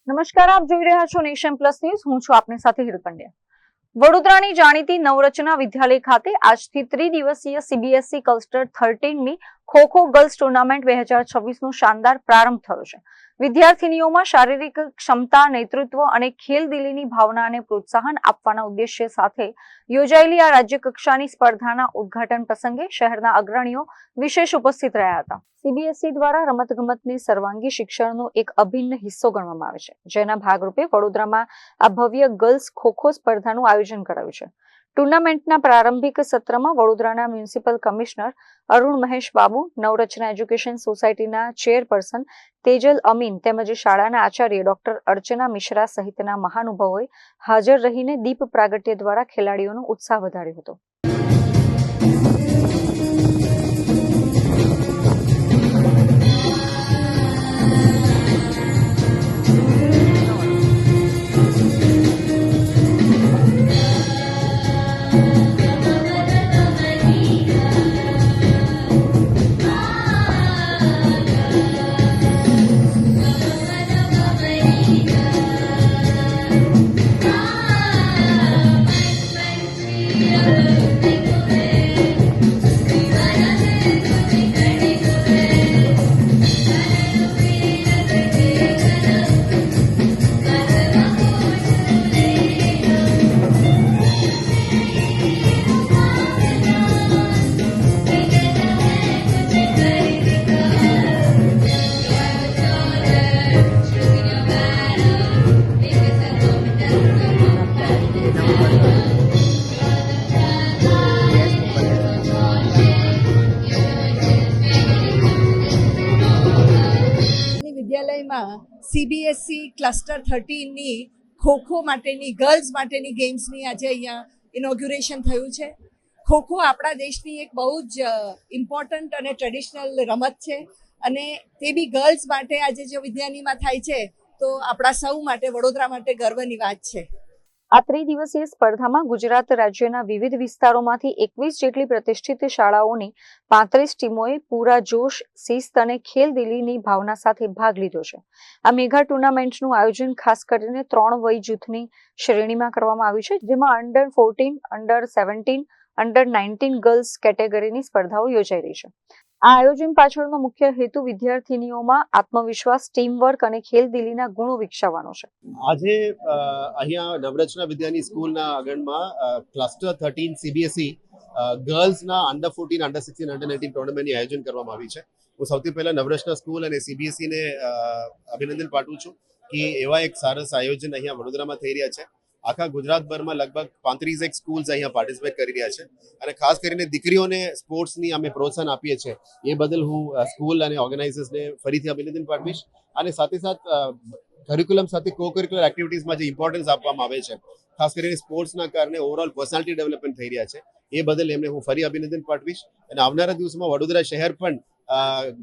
નમસ્કાર, આપ જોઈ રહ્યા છો નેશન પ્લસ ન્યૂઝ. હું છું આપની સાથે હિરલ પંડ્યા. વડોદરાની જાણીતી નવરચના વિદ્યાલય ખાતે આજથી ત્રિદિવસીય સીબીએસઈ ક્લસ્ટર 13ની ખો-ખો ગર્લ્સ ટુર્નામેન્ટ 2026નો શાનદાર પ્રારંભ થયો છે. વિદ્યાર્થીનીઓમાં શારીરિક ક્ષમતા, નેતૃત્વ અને ખેલદિલીની ભાવનાને પ્રોત્સાહન આપવાના ઉદ્દેશ્ય સાથે યોજાયેલી આ રાજ્ય કક્ષાની સ્પર્ધાના ઉદ્ઘાટન પ્રસંગે શહેરના અગ્રણીઓ વિશેષ ઉપસ્થિત રહ્યા હતા. સીબીએસઈ દ્વારા રમતગમતને સર્વાંગી શિક્ષણનો એક અભિન્ન હિસ્સો ગણવામાં આવે છે, જેના ભાગરૂપે વડોદરામાં આ ભવ્ય ગર્લ્સ ખો-ખો સ્પર્ધાનું આયોજન કરાયું છે. ટુર્નામેન્ટના પ્રારંભિક સત્રમાં વડોદરાના મ્યુનિસિપલ કમિશનર અરુણ મહેશ બાબુ, નવરચના એજ્યુકેશન સોસાયટીના ચેરપર્સન તેજલ અમીન તેમજ શાળાના આચાર્ય ડોક્ટર અર્ચના મિશ્રા સહિતના મહાનુભાવોએ હાજર રહીને દીપ પ્રાગટ્ય દ્વારા ખેલાડીઓનો ઉત્સાહ વધાર્યો હતો. વિદ્યાલયમાં સીબીએસઈ ક્લસ્ટર 13ની ખો-ખો માટેની ગર્લ્સ માટેની ગેમ્સની આજે અહીંયા ઇનોગ્યુરેશન થયું છે. ખો-ખો આપણા દેશની એક બહુ જ ઇમ્પોર્ટન્ટ અને ટ્રેડિશનલ રમત છે અને તે બી ગર્લ્સ માટે આજે જો વિદ્યાનીમાં થાય છે તો આપણા સૌ માટે, વડોદરા માટે ગર્વની વાત છે. આ ત્રિદિવસીય સ્પર્ધામાં ગુજરાત રાજ્યના વિવિધ વિસ્તારોમાંથી 21 જેટલી પ્રતિષ્ઠિત શાળાઓની 35 ટીમોએ પૂરા જોશ, શિસ્ત અને ખેલદિલીની ભાવના સાથે ભાગ લીધો છે. આ મેગા ટુર્નામેન્ટનું આયોજન ખાસ કરીને 3 વય જૂથની શ્રેણીમાં કરવામાં આવ્યું છે, જેમાં અંડર 14, અંડર 17, અંડર 19 ગર્લ્સ કેટેગરીની સ્પર્ધાઓ યોજાઈ રહી છે. આ આયોજન પાછળનો મુખ્ય હેતુ વિદ્યાર્થીનીઓમાં આત્મવિશ્વાસ, ટીમવર્ક અને ખેલદિલીના ગુણો વિકસાવવાનો છે. આજે અહીંયા નવરચના વિદ્યાની સ્કૂલના આંગણમાં ક્લસ્ટર 13 સીબીએસઈ ગર્લ્સના અંડર 14, અંડર 16, અંડર 19 ટુર્નામેન્ટની આયોજન કરવામાં આવી છે. હું સૌથી પહેલા નવરચના સ્કૂલ અને સીબીએસઈને અભિનંદન પાઠવું છું કે એવા એક સરસ આયોજન અહીંયા વડોદરામાં થઈ રહ્યા છે. આખા ગુજરાતભરમાં લગભગ 35 સ્કૂલ્સ અહીંયા પાર્ટિસિપેટ કરી રહ્યા છે અને ખાસ કરીને દીકરીઓને સ્પોર્ટ્સની અમે પ્રોત્સાહન આપીએ છીએ. એ બદલ હું સ્કૂલ અને ઓર્ગેનાઇઝર્સને ફરીથી અભિનંદન પાઠવીશ અને સાથે કરિક્યુલમ સાથે કો કરિક્યુલર એક્ટિવિટીઝમાં જે ઇમ્પોર્ટન્સ આપવામાં આવે છે, ખાસ કરીને સ્પોર્ટ્સના કારણે ઓવરઓલ પર્સનાલિટી ડેવલપમેન્ટ થઈ રહ્યા છે. એ બદલ એમને હું ફરી અભિનંદન પાઠવીશ અને આવનારા દિવસોમાં વડોદરા શહેર પણ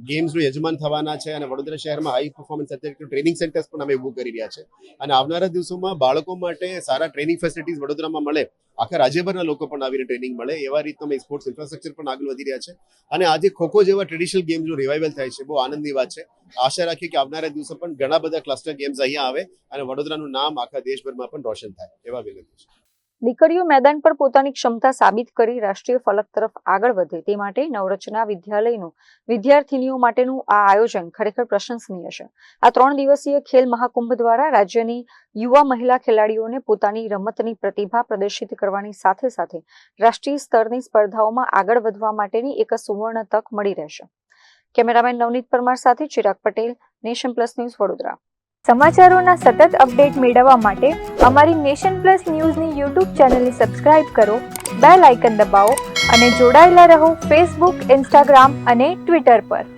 ગેમ્સનું યજમાન થવાના છે અને વડોદરા શહેરમાં high performance athletic training centres પણ અમે ઊભું કરી રહ્યા છે અને આવનારા દિવસોમાં બાળકો માટે સારા ટ્રેનિંગ ફેસિલિટીઝ વડોદરામાં મળે, આખા રાજ્યભરના લોકો પણ આવીને ટ્રેનિંગ મળે, એવા રીતના અમે સ્પોર્ટ્સ ઇન્ફ્રાસ્ટ્રક્ચર પણ આગળ વધી રહ્યા છે અને આજે ખોખો જેવા ટ્રેડિશનલ ગેમ્સનું રિવાઇવલ થાય છે. બહુ આનંદની વાત છે. આશા રાખીએ કે આવનારા દિવસો પણ ઘણા બધા ક્લસ્ટર ગેમ્સ અહીંયા આવે અને વડોદરાનું નામ આખા દેશભરમાં પણ રોશન થાય, એવા વિનંતી છે. દીકરીઓ મેદાન પર પોતાની ક્ષમતા સાબિત કરી રાષ્ટ્રીય ફલક તરફ આગળ વધે તે માટે નવરચના વિદ્યાલયનું વિદ્યાર્થીનીઓ માટેનું આ આયોજન ખરેખર પ્રશંસનીય છે. આ 3 દિવસીય ખેલ મહાકુંભ દ્વારા રાજ્યની યુવા મહિલા ખેલાડીઓને પોતાની રમતની પ્રતિભા પ્રદર્શિત કરવાની સાથે સાથે રાષ્ટ્રીય સ્તરની સ્પર્ધાઓમાં આગળ વધવા માટેની એક સુવર્ણ તક મળી રહેશે. કેમેરામેન નવનીત પરમાર સાથે Chirag Patel, Nation Plus News, Vadodara. સમાચારોના સતત અપડેટ મેળવવા માટે અમારી નેશન પ્લસ ન્યૂઝની યુટ્યુબ ચેનલને સબસ્ક્રાઇબ કરો, બેલ આઇકન દબાવો અને જોડાયેલા રહો ફેસબુક, ઇન્સ્ટાગ્રામ અને ટ્વિટર પર.